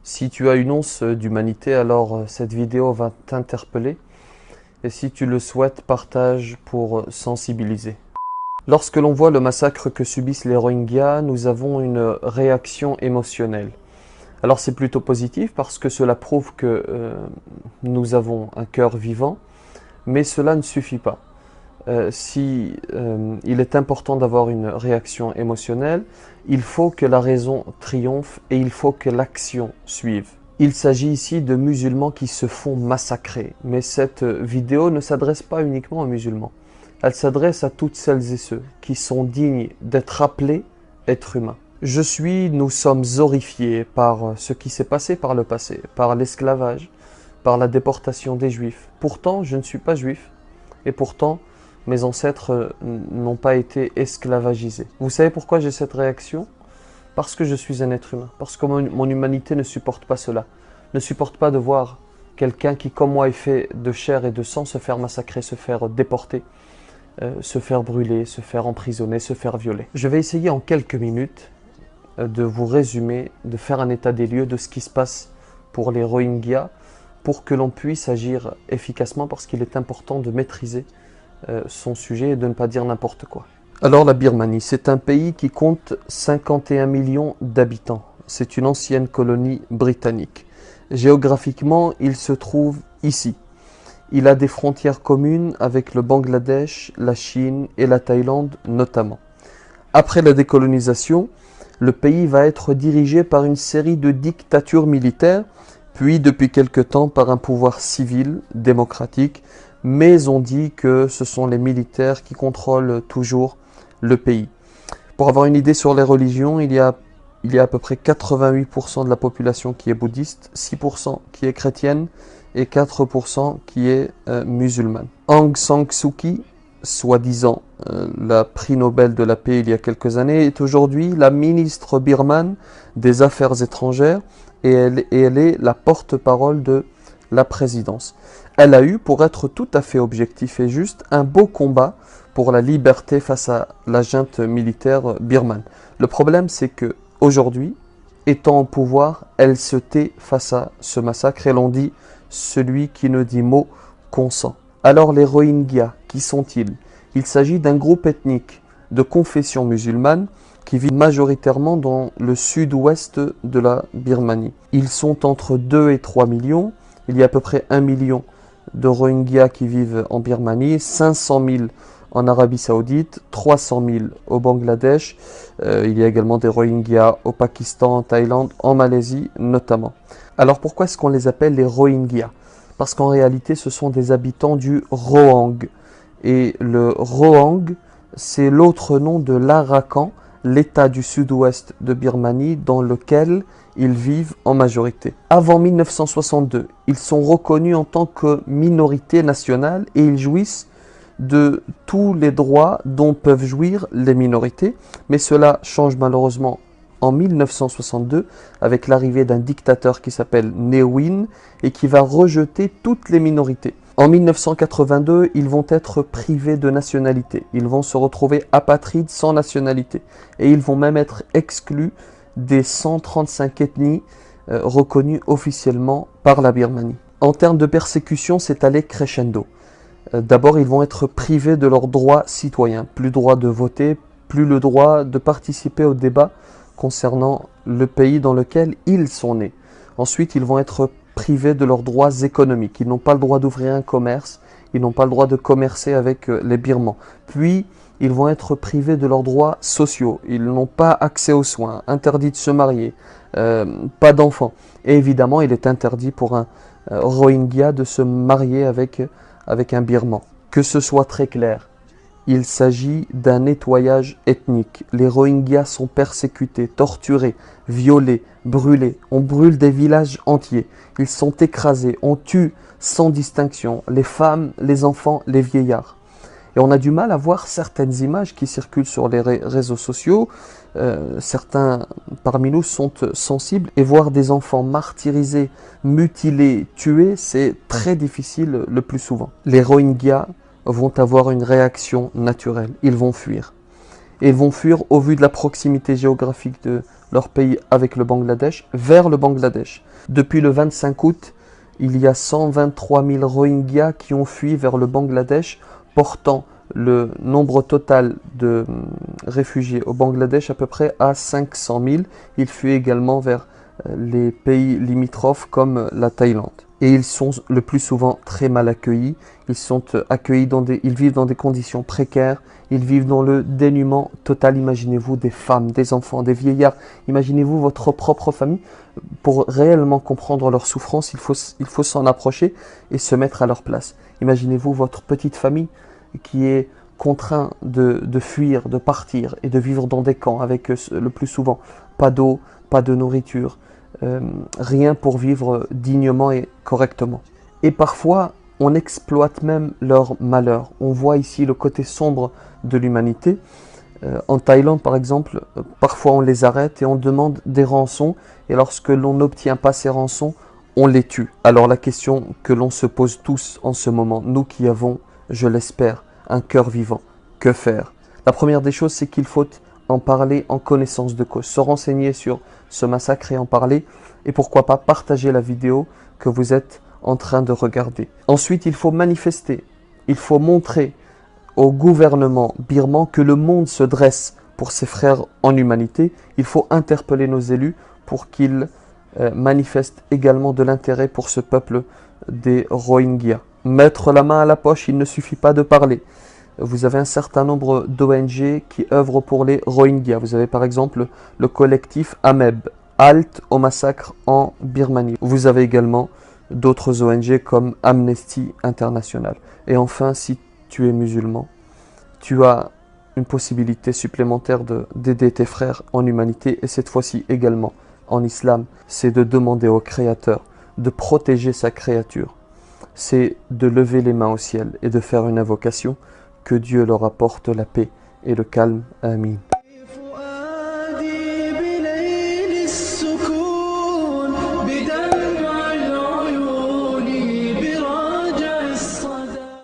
Si tu as une once d'humanité, alors cette vidéo va t'interpeller. Et si tu le souhaites, partage pour sensibiliser. Lorsque l'on voit le massacre que subissent les Rohingyas, nous avons une réaction émotionnelle. Alors c'est plutôt positif parce que cela prouve que nous avons un cœur vivant, mais cela ne suffit pas. Il est important d'avoir une réaction émotionnelle, il faut que la raison triomphe et il faut que l'action suive. Il s'agit ici de musulmans qui se font massacrer, mais cette vidéo ne s'adresse pas uniquement aux musulmans. Elle s'adresse à toutes celles et ceux qui sont dignes d'être appelés êtres humains. Nous sommes horrifiés par ce qui s'est passé par le passé, par l'esclavage, par la déportation des Juifs. Pourtant, je ne suis pas juif, et pourtant, mes ancêtres n'ont pas été esclavagisés. Vous savez pourquoi j'ai cette réaction? Parce que je suis un être humain, parce que mon humanité ne supporte pas cela, ne supporte pas de voir quelqu'un qui, comme moi, est fait de chair et de sang, se faire massacrer, se faire déporter, se faire brûler, se faire emprisonner, se faire violer. Je vais essayer en quelques minutes de vous résumer, de faire un état des lieux de ce qui se passe pour les Rohingyas, pour que l'on puisse agir efficacement, parce qu'il est important de maîtriser son sujet et de ne pas dire n'importe quoi. Alors la Birmanie, c'est un pays qui compte 51 millions d'habitants. C'est une ancienne colonie britannique. Géographiquement, il se trouve ici. Il a des frontières communes avec le Bangladesh, la Chine et la Thaïlande notamment. Après la décolonisation, le pays va être dirigé par une série de dictatures militaires, puis depuis quelque temps par un pouvoir civil, démocratique, mais on dit que ce sont les militaires qui contrôlent toujours le pays. Pour avoir une idée sur les religions, il y a à peu près 88% de la population qui est bouddhiste, 6% qui est chrétienne et 4% qui est musulmane. Aung San Suu Kyi, soi-disant la prix Nobel de la paix il y a quelques années, est aujourd'hui la ministre birmane des Affaires étrangères et elle est la porte-parole de la présidence. Elle a eu, pour être tout à fait objectif et juste, un beau combat pour la liberté face à la junte militaire birmane. Le problème, c'est que aujourd'hui, étant au pouvoir, elle se tait face à ce massacre et l'on dit « celui qui ne dit mot consent ». Alors les Rohingyas, qui sont-ils? Il s'agit d'un groupe ethnique de confession musulmane qui vit majoritairement dans le sud-ouest de la Birmanie. Ils sont entre 2 et 3 millions. Il y a à peu près 1 million de Rohingyas qui vivent en Birmanie, 500 000 en Arabie Saoudite, 300 000 au Bangladesh. Il y a également des Rohingyas au Pakistan, en Thaïlande, en Malaisie notamment. Alors pourquoi est-ce qu'on les appelle les Rohingyas? Parce qu'en réalité, ce sont des habitants du Rohang. Et le Rohang, c'est l'autre nom de l'Arakan, l'état du sud-ouest de Birmanie dans lequel ils vivent en majorité. Avant 1962, ils sont reconnus en tant que minorité nationale et ils jouissent de tous les droits dont peuvent jouir les minorités, mais cela change malheureusement en 1962 avec l'arrivée d'un dictateur qui s'appelle Ne Win et qui va rejeter toutes les minorités. En 1982, ils vont être privés de nationalité, ils vont se retrouver apatrides sans nationalité et ils vont même être exclus des 135 ethnies reconnues officiellement par la Birmanie. En termes de persécution, c'est allé crescendo. D'abord, ils vont être privés de leurs droits citoyens, plus le droit de voter, plus le droit de participer au débat concernant le pays dans lequel ils sont nés. Ensuite, ils vont être privés de leurs droits économiques. Ils n'ont pas le droit d'ouvrir un commerce, ils n'ont pas le droit de commercer avec les Birmans. Puis, ils vont être privés de leurs droits sociaux. Ils n'ont pas accès aux soins, interdit de se marier, pas d'enfants. Et évidemment, il est interdit pour un Rohingya de se marier avec un Birman. Que ce soit très clair, il s'agit d'un nettoyage ethnique. Les Rohingyas sont persécutés, torturés, violés, brûlés. On brûle des villages entiers. Ils sont écrasés, on tue sans distinction les femmes, les enfants, les vieillards. Et on a du mal à voir certaines images qui circulent sur les réseaux sociaux. Certains parmi nous sont sensibles et voir des enfants martyrisés, mutilés, tués, c'est très difficile le plus souvent. Les Rohingyas vont avoir une réaction naturelle, ils vont fuir. Et ils vont fuir au vu de la proximité géographique de leur pays avec le Bangladesh, vers le Bangladesh. Depuis le 25 août, il y a 123 000 Rohingyas qui ont fui vers le Bangladesh, portant le nombre total de réfugiés au Bangladesh à peu près à 500 000. Ils fuient également vers les pays limitrophes comme la Thaïlande. Et ils sont le plus souvent très mal accueillis. Ils sont accueillis ils vivent dans des conditions précaires. Ils vivent dans le dénuement total. Imaginez-vous des femmes, des enfants, des vieillards. Imaginez-vous votre propre famille. Pour réellement comprendre leur souffrance, il faut s'en approcher et se mettre à leur place. Imaginez-vous votre petite famille qui est contrainte de fuir, de partir et de vivre dans des camps avec le plus souvent pas d'eau, pas de nourriture, rien pour vivre dignement et correctement. Et parfois, on exploite même leur malheur. On voit ici le côté sombre de l'humanité. En Thaïlande, par exemple, parfois on les arrête et on demande des rançons. Et lorsque l'on n'obtient pas ces rançons, on les tue. Alors la question que l'on se pose tous en ce moment, nous qui avons, je l'espère, un cœur vivant, que faire? La première des choses, c'est qu'il faut en parler en connaissance de cause, se renseigner sur ce massacre et en parler, et pourquoi pas partager la vidéo que vous êtes en train de regarder. Ensuite, il faut manifester, il faut montrer au gouvernement birman que le monde se dresse pour ses frères en humanité. Il faut interpeller nos élus pour qu'ils manifestent également de l'intérêt pour ce peuple des Rohingyas. Mettre la main à la poche, il ne suffit pas de parler. Vous avez un certain nombre d'ONG qui œuvrent pour les Rohingyas. Vous avez par exemple le collectif AMEB, Halte au massacre en Birmanie. Vous avez également d'autres ONG comme Amnesty International. Et enfin, si tu es musulman, tu as une possibilité supplémentaire d'aider tes frères en humanité, et cette fois-ci également en islam, c'est de demander au Créateur de protéger sa créature. C'est de lever les mains au ciel et de faire une invocation, que Dieu leur apporte la paix et le calme. Amin.